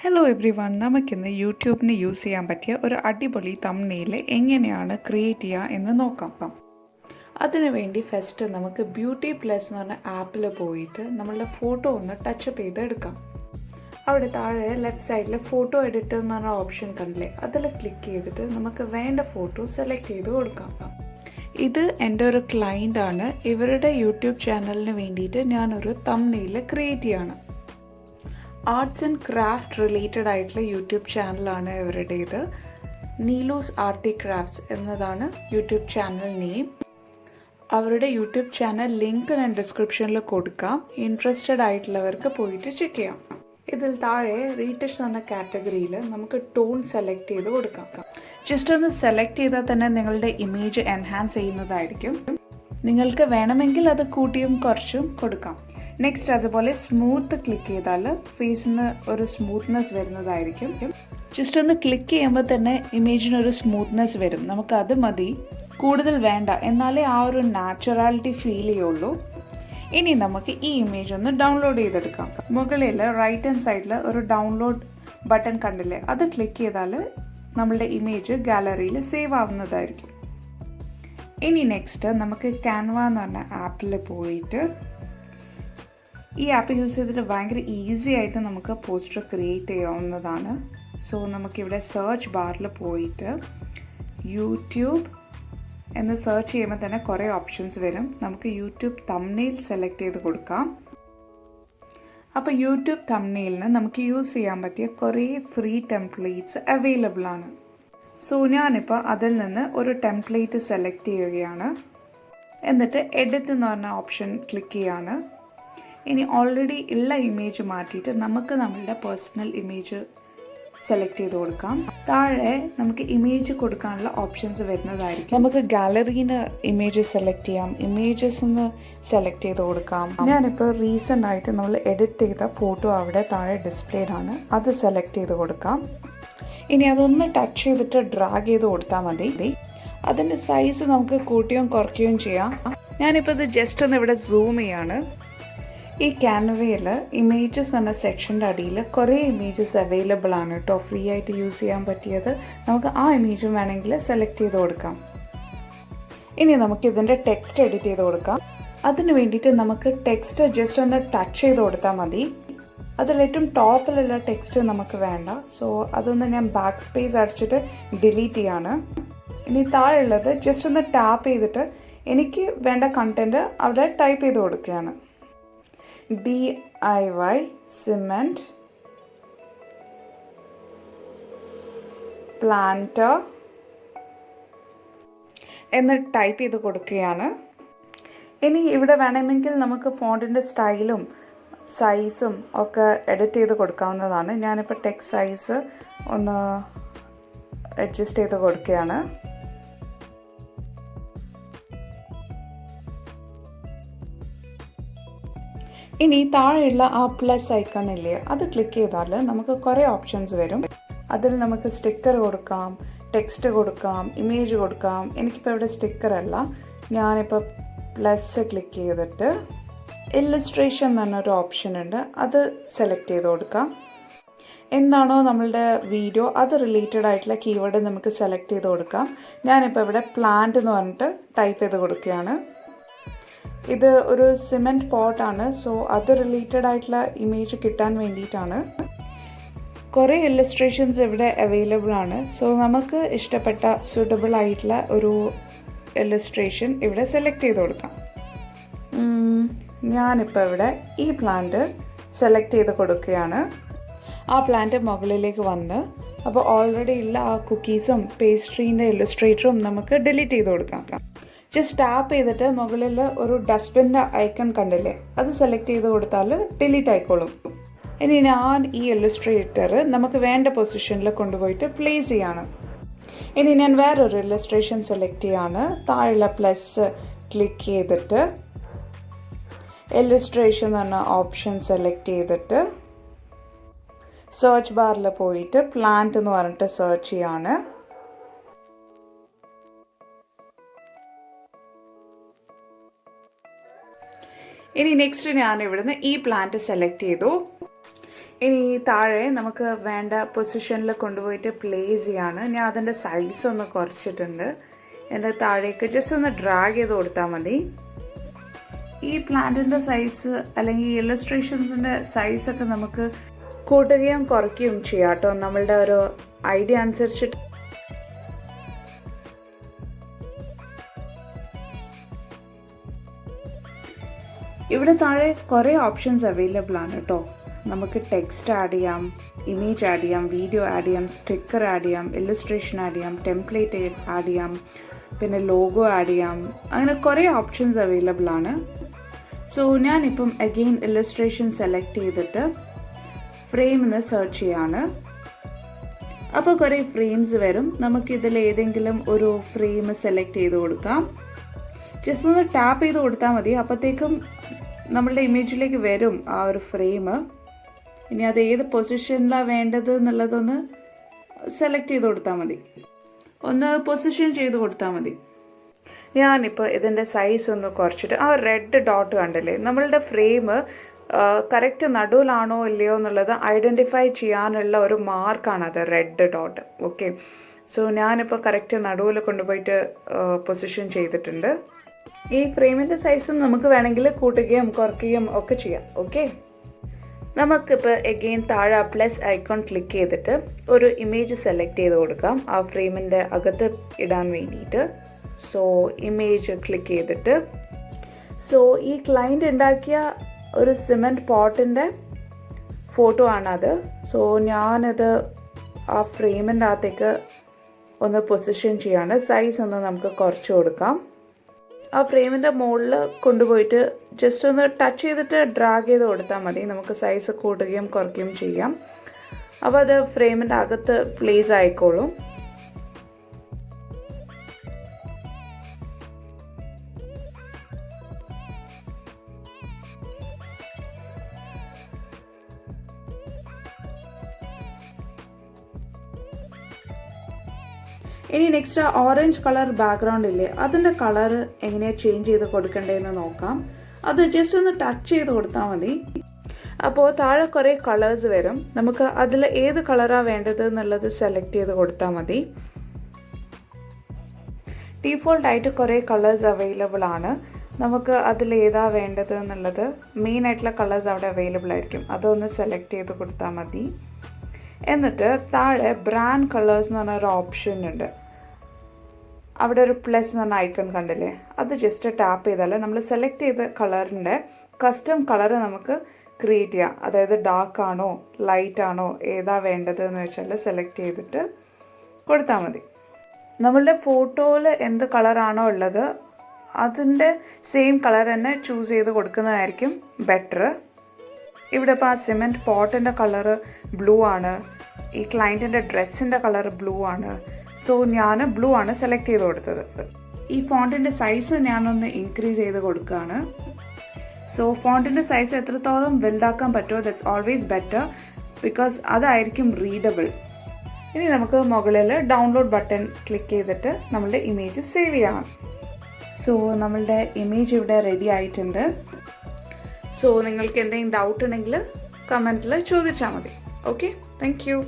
Hello every one, നമുക്കിന്ന് യൂട്യൂബിന് use ചെയ്യാൻ പറ്റിയ ഒരു അടിപൊളി തംബ്നെയിൽ എങ്ങനെയാണ് ക്രിയേറ്റ് ചെയ്യുക എന്ന് നോക്കാം. അതിനുവേണ്ടി ഫസ്റ്റ് നമുക്ക് ബ്യൂട്ടി പ്ലസ് എന്ന് പറഞ്ഞ ആപ്പിൽ പോയിട്ട് നമ്മളുടെ ഫോട്ടോ ഒന്ന് ടച്ചപ്പ് ചെയ്തെടുക്കാം. അവിടെ താഴെ ലെഫ്റ്റ് സൈഡിൽ ഫോട്ടോ എഡിറ്റർ എന്ന് പറഞ്ഞ ഓപ്ഷൻ കണ്ടില്ലേ, അതിൽ ക്ലിക്ക് ചെയ്തിട്ട് നമുക്ക് വേണ്ട ഫോട്ടോ സെലക്ട് ചെയ്ത് കൊടുക്കാം. ഇത് എൻ്റെ ഒരു ക്ലയൻ്റ് ആണ്. ഇവരുടെ യൂട്യൂബ് ചാനലിന് വേണ്ടിയിട്ട് ഞാനൊരു തംബ്നെയിൽ ക്രിയേറ്റ് ചെയ്യാണ്. ആർട്സ് ആൻഡ് ക്രാഫ്റ്റ് റിലേറ്റഡ് ആയിട്ടുള്ള യൂട്യൂബ് ചാനലാണ് ഇവരുടേത്. നീലൂസ് ആർട്ടി ക്രാഫ്റ്റ്സ് എന്നതാണ് യൂട്യൂബ് ചാനൽ നെയിം. അവരുടെ യൂട്യൂബ് ചാനൽ ലിങ്ക് ഞാൻ ഡിസ്ക്രിപ്ഷനിൽ കൊടുക്കാം. ഇൻട്രസ്റ്റഡ് ആയിട്ടുള്ളവർക്ക് പോയിട്ട് ചെക്ക് ചെയ്യാം. ഇതിൽ താഴെ റീടച്ച് എന്ന കാറ്റഗറിയിൽ നമുക്ക് ടോൺ സെലക്ട് ചെയ്ത് കൊടുക്കാം. ജസ്റ്റ് ഒന്ന് സെലക്ട് ചെയ്താൽ തന്നെ നിങ്ങളുടെ ഇമേജ് എൻഹാൻസ് ചെയ്യുന്നതായിരിക്കും. നിങ്ങൾക്ക് വേണമെങ്കിൽ അത് കൂട്ടിയും കുറച്ചും കൊടുക്കാം. നെക്സ്റ്റ് അതുപോലെ സ്മൂത്ത് ക്ലിക്ക് ചെയ്താൽ ഫേസിന് ഒരു സ്മൂത്ത്നെസ് വരുന്നതായിരിക്കും. ജസ്റ്റ് ഒന്ന് ക്ലിക്ക് ചെയ്യുമ്പോൾ തന്നെ ഇമേജിനൊരു സ്മൂത്ത്നെസ് വരും. നമുക്കത് മതി, കൂടുതൽ വേണ്ട, എന്നാലേ ആ ഒരു നാച്ചുറാലിറ്റി ഫീൽ ചെയ്യുള്ളൂ. ഇനി നമുക്ക് ഈ ഇമേജ് ഒന്ന് ഡൗൺലോഡ് ചെയ്തെടുക്കാം. മുകളിൽ റൈറ്റ് ഹാൻഡ് സൈഡിൽ ഒരു ഡൗൺലോഡ് ബട്ടൺ കണ്ടില്ലേ, അത് ക്ലിക്ക് ചെയ്താൽ നമ്മളുടെ ഇമേജ് ഗാലറിയിൽ സേവ് ആവുന്നതായിരിക്കും. ഇനി നെക്സ്റ്റ് നമുക്ക് ക്യാൻവ എന്ന് പറഞ്ഞ ആപ്പിൽ പോയിട്ട് ഈ ആപ്പ് യൂസ് ചെയ്തിട്ട് ഭയങ്കര ഈസി ആയിട്ട് നമുക്ക് പോസ്റ്റർ ക്രിയേറ്റ് ചെയ്യാവുന്നതാണ്. സോ നമുക്കിവിടെ സെർച്ച് ബാറിൽ പോയിട്ട് യൂട്യൂബ് എന്ന് സെർച്ച് ചെയ്യുമ്പോൾ തന്നെ കുറേ ഓപ്ഷൻസ് വരും. നമുക്ക് യൂട്യൂബ് തംബ്നെയിൽ സെലക്ട് ചെയ്ത് കൊടുക്കാം. അപ്പോൾ യൂട്യൂബ് തംബ്നെയിലിന് നമുക്ക് യൂസ് ചെയ്യാൻ പറ്റിയ കുറേ ഫ്രീ ടെംപ്ലേറ്റ്സ് അവൈലബിൾ ആണ്. സോ ഞാനിപ്പോൾ അതിൽ നിന്ന് ഒരു ടെംപ്ലേറ്റ് സെലക്ട് ചെയ്യുകയാണ്. എന്നിട്ട് എഡിറ്റ് എന്ന് പറഞ്ഞ ഓപ്ഷൻ ക്ലിക്ക് ചെയ്യാണ്. ഇനി ഓൾറെഡി ഉള്ള ഇമേജ് മാറ്റിയിട്ട് നമുക്ക് നമ്മളുടെ പേഴ്സണൽ ഇമേജ് സെലക്ട് ചെയ്ത് കൊടുക്കാം. താഴെ നമുക്ക് ഇമേജ് കൊടുക്കാനുള്ള ഓപ്ഷൻസ് വരുന്നതായിരിക്കും. നമുക്ക് ഗാലറിന്ന് ഇമേജ് സെലക്ട് ചെയ്യാം, ഇമേജസ് എന്ന് സെലക്ട് ചെയ്ത് കൊടുക്കാം. ഞാനിപ്പോൾ റീസെൻ്റ് ആയിട്ട് നമ്മൾ എഡിറ്റ് ചെയ്ത ഫോട്ടോ അവിടെ താഴെ ഡിസ്പ്ലേഡ് ആണ്, അത് സെലക്ട് ചെയ്ത് കൊടുക്കാം. ഇനി അതൊന്ന് ടച്ച് ചെയ്തിട്ട് ഡ്രാഗ് ചെയ്ത് കൊടുത്താൽ മതി. അതിൻ്റെ സൈസ് നമുക്ക് കൂട്ടുകയും കുറയ്ക്കുകയും ചെയ്യാം. ഞാനിപ്പോൾ ഇത് ജസ്റ്റ് ഒന്ന് ഇവിടെ സൂം ചെയ്യാണ്. ഈ ക്യാൻവയിൽ ഇമേജസ് എന്ന സെക്ഷൻ്റെ അടിയിൽ കുറേ ഇമേജസ് അവൈലബിൾ ആണ് കേട്ടോ, ഫ്രീ ആയിട്ട് യൂസ് ചെയ്യാൻ പറ്റിയത്. നമുക്ക് ആ ഇമേജും വേണമെങ്കിൽ സെലക്ട് ചെയ്ത് കൊടുക്കാം. ഇനി നമുക്ക് ഇതിൻ്റെ ടെക്സ്റ്റ് എഡിറ്റ് ചെയ്ത് കൊടുക്കാം. അതിന് വേണ്ടിയിട്ട് നമുക്ക് ടെക്സ്റ്റ് ജസ്റ്റ് ഒന്ന് ടച്ച് ചെയ്ത് കൊടുത്താൽ മതി. അതിലേറ്റവും ടോപ്പിലുള്ള ടെക്സ്റ്റ് നമുക്ക് വേണ്ട. സോ അതൊന്ന് ഞാൻ ബാക്ക് സ്പേസ് അടിച്ചിട്ട് ഡിലീറ്റ് ചെയ്യാണ്. ഇനി താഴെയുള്ളത് ജസ്റ്റ് ഒന്ന് ടാപ്പ് ചെയ്തിട്ട് എനിക്ക് വേണ്ട കണ്ടൻറ്റ് അവിടെ ടൈപ്പ് ചെയ്ത് കൊടുക്കുകയാണ്. DIY സിമെൻറ്റ് പ്ലാന്റർ എന്ന് ടൈപ്പ് ചെയ്ത് കൊടുക്കുകയാണ്. ഇനി ഇവിടെ വേണമെങ്കിൽ നമുക്ക് ഫോണ്ടിൻ്റെ സ്റ്റൈലും സൈസും ഒക്കെ എഡിറ്റ് ചെയ്ത് കൊടുക്കാവുന്നതാണ്. ഞാനിപ്പോൾ ടെക്സ്റ്റ് സൈസ് ഒന്ന് അഡ്ജസ്റ്റ് ചെയ്ത് കൊടുക്കുകയാണ്. ഇനി താഴെയുള്ള ആ പ്ലസ് ഐക്കൺ ഇല്ലേ, അത് ക്ലിക്ക് ചെയ്താൽ നമുക്ക് കുറേ ഓപ്ഷൻസ് വരും. അതിൽ നമുക്ക് സ്റ്റിക്കർ കൊടുക്കാം, ടെക്സ്റ്റ് കൊടുക്കാം, ഇമേജ് കൊടുക്കാം. എനിക്കിപ്പോൾ ഇവിടെ സ്റ്റിക്കർ അല്ല, ഞാനിപ്പോൾ പ്ലസ് ക്ലിക്ക് ചെയ്തിട്ട് ഇല്ലസ്ട്രേഷൻ എന്ന് പറഞ്ഞൊരു ഓപ്ഷൻ ഉണ്ട്, അത് സെലക്ട് ചെയ്ത് കൊടുക്കാം. എന്താണോ നമ്മളുടെ വീഡിയോ അത് റിലേറ്റഡ് ആയിട്ടുള്ള കീവേഡ് നമുക്ക് സെലക്ട് ചെയ്ത് കൊടുക്കാം. ഞാനിപ്പോൾ ഇവിടെ പ്ലാന്റ് എന്ന് പറഞ്ഞിട്ട് ടൈപ്പ് ചെയ്ത് കൊടുക്കുകയാണ്. ഇത് ഒരു സിമെൻറ്റ് പോട്ടാണ്, സോ അത് റിലേറ്റഡ് ആയിട്ടുള്ള ഇമേജ് കിട്ടാൻ വേണ്ടിയിട്ടാണ്. കുറേ ഇല്ലസ്ട്രേഷൻസ് ഇവിടെ അവൈലബിൾ ആണ്. സോ നമുക്ക് ഇഷ്ടപ്പെട്ട സൂട്ടബിൾ ആയിട്ടുള്ള ഒരു ഇല്ലസ്ട്രേഷൻ ഇവിടെ സെലക്ട് ചെയ്ത് കൊടുക്കാം. ഞാനിപ്പോൾ ഇവിടെ ഈ പ്ലാന്റ് സെലക്ട് ചെയ്ത് കൊടുക്കുകയാണ്. ആ പ്ലാന്റ് മുകളിലേക്ക് വന്ന് അപ്പോൾ ഓൾറെഡി ഉള്ള ആ കുക്കീസും പേസ്ട്രീൻ്റെ ഇല്ലസ്ട്രേറ്ററും നമുക്ക് ഡിലീറ്റ് ചെയ്ത് കൊടുക്കാം. ജസ്റ്റ് ടാപ്പ് ചെയ്തിട്ട് മുകളിൽ ഒരു ഡസ്റ്റ്ബിൻ്റെ ഐക്കൺ കണ്ടില്ലേ, അത് സെലക്ട് ചെയ്ത് കൊടുത്താൽ ഡിലീറ്റ് ആയിക്കോളും. ഇനി ഞാൻ ഈ ഇല്ലസ്ട്രേറ്റർ നമുക്ക് വേണ്ട പൊസിഷനിൽ കൊണ്ടുപോയിട്ട് പ്ലേസ് ചെയ്യാണ്. ഇനി ഞാൻ വേറൊരു ഇല്ലസ്ട്രേഷൻ സെലക്ട് ചെയ്യാണ്. താഴെയുള്ള പ്ലസ് ക്ലിക്ക് ചെയ്തിട്ട് ഇല്ലസ്ട്രേഷൻ എന്ന് പറഞ്ഞ ഓപ്ഷൻ സെലക്ട് ചെയ്തിട്ട് സെർച്ച് ബാറിൽ പോയിട്ട് പ്ലാന്റ് എന്ന് പറഞ്ഞിട്ട് സെർച്ച് ചെയ്യാണ്. ഇനി നെക്സ്റ്റ് ഞാൻ ഇവിടുന്ന് ഈ പ്ലാന്റ് സെലക്ട് ചെയ്തു. ഇനി താഴെ നമുക്ക് വേണ്ട പൊസിഷനിൽ കൊണ്ടുപോയിട്ട് പ്ലേസ് ചെയ്യാണ്. ഞാൻ അതിൻ്റെ സൈസ് ഒന്ന് കുറച്ചിട്ടുണ്ട്. എൻ്റെ താഴേക്ക് ജസ്റ്റ് ഒന്ന് ഡ്രാഗ് ചെയ്ത് കൊടുത്താൽ മതി. ഈ പ്ലാന്റിൻ്റെ സൈസ് അല്ലെങ്കിൽ ഇല്ലസ്ട്രേഷൻസിൻ്റെ സൈസൊക്കെ നമുക്ക് കൂട്ടുകയും കുറയ്ക്കുകയും ചെയ്യാം കേട്ടോ, നമ്മളുടെ ഒരു ഐഡിയ അനുസരിച്ചിട്ട്. ഇവിടെ താഴെ കുറേ ഓപ്ഷൻസ് അവൈലബിൾ ആണ് കേട്ടോ. നമുക്ക് ടെക്സ്റ്റ് ആഡ് ചെയ്യാം, ഇമേജ് ആഡ് ചെയ്യാം, വീഡിയോ ആഡ് ചെയ്യാം, സ്റ്റിക്കർ ആഡ് ചെയ്യാം, ഇല്ലസ്ട്രേഷൻ ആഡ് ചെയ്യാം, ടെംപ്ലേറ്റ് ആഡ് ചെയ്യാം, പിന്നെ ലോഗോ ആഡ് ചെയ്യാം. അങ്ങനെ കുറേ ഓപ്ഷൻസ് അവൈലബിൾ ആണ്. സോ ഞാനിപ്പം അഗെയിൻ ഇല്ലസ്ട്രേഷൻ സെലക്ട് ചെയ്തിട്ട് ഫ്രെയിമിന് സെർച്ച് ചെയ്യാണ്. അപ്പോൾ കുറേ ഫ്രെയിംസ് വരും. നമുക്കിതിൽ ഏതെങ്കിലും ഒരു ഫ്രെയിം സെലക്ട് ചെയ്ത് കൊടുക്കാം. ജസ്റ്റ് ഒന്ന് ടാപ്പ് ചെയ്ത് കൊടുത്താൽ മതി. അപ്പോഴത്തേക്കും നമ്മളുടെ ഇമേജിലേക്ക് വരും ആ ഒരു ഫ്രെയിം. ഇനി അത് ഏത് പൊസിഷനിലാണ് വേണ്ടത് എന്നുള്ളതൊന്ന് സെലക്ട് ചെയ്ത് കൊടുത്താൽ മതി, ഒന്ന് പൊസിഷൻ ചെയ്ത് കൊടുത്താൽ മതി. ഞാനിപ്പോൾ ഇതിൻ്റെ സൈസ് ഒന്ന് കുറച്ചിട്ട് ആ റെഡ് ഡോട്ട് കണ്ടില്ലേ, നമ്മളുടെ ഫ്രെയിം കറക്റ്റ് നടുവിലാണോ ഇല്ലയോ എന്നുള്ളത് ഐഡൻറ്റിഫൈ ചെയ്യാനുള്ള ഒരു മാർക്കാണ് അത് റെഡ് ഡോട്ട്. ഓക്കെ, സോ ഞാനിപ്പോൾ കറക്റ്റ് നടുവിൽ കൊണ്ടുപോയിട്ട് പൊസിഷൻ ചെയ്തിട്ടുണ്ട്. ഈ ഫ്രെയിമിൻ്റെ സൈസും നമുക്ക് വേണമെങ്കിൽ കൂട്ടുകയും കുറയ്ക്കുകയും ഒക്കെ ചെയ്യാം. ഓക്കെ, നമുക്കിപ്പോൾ എഗെയിൻ താഴെ പ്ലസ് ഐക്കോൺ ക്ലിക്ക് ചെയ്തിട്ട് ഒരു ഇമേജ് സെലക്ട് ചെയ്ത് കൊടുക്കാം ആ ഫ്രെയിമിൻ്റെ അകത്ത് ഇടാൻ വേണ്ടിയിട്ട്. സോ ഇമേജ് ക്ലിക്ക് ചെയ്തിട്ട്, സോ ഈ ക്ലയൻറ്റ് ഉണ്ടാക്കിയ ഒരു സിമെൻറ്റ് പോട്ടിൻ്റെ ഫോട്ടോ ആണത്. സോ ഞാനത് ആ ഫ്രെയിമിൻ്റെ അകത്തേക്ക് ഒന്ന് പൊസിഷൻ ചെയ്യാണ്. സൈസ് ഒന്ന് നമുക്ക് കുറച്ച് കൊടുക്കാം. ആ ഫ്രെയിമിൻ്റെ മുകളിൽ കൊണ്ടുപോയിട്ട് ജസ്റ്റ് ഒന്ന് ടച്ച് ചെയ്തിട്ട് ഡ്രാഗ് ചെയ്ത് കൊടുത്താൽ മതി. നമുക്ക് സൈസ് കൂട്ടുകയും കുറയ്ക്കുകയും ചെയ്യാം. അപ്പോൾ അത് ഫ്രെയിമിൻ്റെ അകത്ത് പ്ലേസ് ആയിക്കോളും. ഇനി നെക്സ്റ്റ് ഓറഞ്ച് കളർ ബാക്ക്ഗ്രൗണ്ട് ഇല്ലേ, അതിൻ്റെ കളർ എങ്ങനെയാണ് ചേഞ്ച് ചെയ്ത് കൊടുക്കേണ്ടതെന്ന് നോക്കാം. അത് ജസ്റ്റ് ഒന്ന് ടച്ച് ചെയ്ത് കൊടുത്താൽ മതി. അപ്പോൾ താഴെ കുറേ കളേഴ്സ് വരും. നമുക്ക് അതിൽ ഏത് കളറാണ് വേണ്ടത് എന്നുള്ളത് സെലക്ട് ചെയ്ത് കൊടുത്താൽ മതി. ഡീഫോൾട്ടായിട്ട് കുറേ കളേഴ്സ് അവൈലബിൾ ആണ്. നമുക്ക് അതിൽ ഏതാ വേണ്ടത് എന്നുള്ളത് മെയിൻ ആയിട്ടുള്ള കളേഴ്സ് അവിടെ അവൈലബിൾ ആയിരിക്കും. അതൊന്ന് സെലക്ട് ചെയ്ത് കൊടുത്താൽ മതി. എന്നിട്ട് താഴെ ബ്രാൻഡ് കളേഴ്സ് എന്ന് പറഞ്ഞൊരു ഓപ്ഷൻ ഉണ്ട്. അവിടെ ഒരു പ്ലസ് എന്ന് പറഞ്ഞ ഐക്കൺ കണ്ടില്ലേ, അത് ജസ്റ്റ് ടാപ്പ് ചെയ്താൽ നമ്മൾ സെലക്ട് ചെയ്ത കളറിൻ്റെ കസ്റ്റം കളർ നമുക്ക് ക്രിയേറ്റ് ചെയ്യാം. അതായത് ഡാർക്ക് ആണോ ലൈറ്റ് ആണോ ഏതാ വേണ്ടത് എന്ന് വെച്ചാൽ സെലക്ട് ചെയ്തിട്ട് കൊടുത്താൽ മതി. നമ്മളുടെ ഫോട്ടോയിൽ എന്ത് കളറാണോ ഉള്ളത് അതിൻ്റെ സെയിം കളർ തന്നെ ചൂസ് ചെയ്ത് കൊടുക്കുന്നതായിരിക്കും ബെറ്റർ. ഇവിടെ ഇപ്പോൾ ആ സിമെൻറ്റ് പോട്ടിൻ്റെ കളറ് ബ്ലൂ ആണ്, ഈ ക്ലയൻറ്റിൻ്റെ ഡ്രസ്സിൻ്റെ കളർ ബ്ലൂ ആണ്. സോ ഞാൻ ബ്ലൂ ആണ് സെലക്ട് ചെയ്ത് കൊടുത്തത്. ഈ ഫോണ്ടിൻ്റെ സൈസ് ഞാനൊന്ന് ഇൻക്രീസ് ചെയ്ത് കൊടുക്കുകയാണ്. സോ ഫോണ്ടിൻ്റെ സൈസ് എത്രത്തോളം വലുതാക്കാൻ പറ്റുമോ ദാറ്റ്സ് ഓൾവേസ് ബെറ്റർ, ബിക്കോസ് അതായിരിക്കും റീഡബിൾ. ഇനി നമുക്ക് മുകളിൽ ഡൗൺലോഡ് ബട്ടൺ ക്ലിക്ക് ചെയ്തിട്ട് നമ്മളുടെ ഇമേജ് സേവ് ചെയ്യാം. സോ നമ്മളുടെ ഇമേജ് ഇവിടെ റെഡി ആയിട്ടുണ്ട്. സോ നിങ്ങൾക്ക് എന്തെങ്കിലും ഡൗട്ട് ഉണ്ടെങ്കിൽ കമൻറ്റിൽ ചോദിച്ചാൽ മതി. Okay, thank you.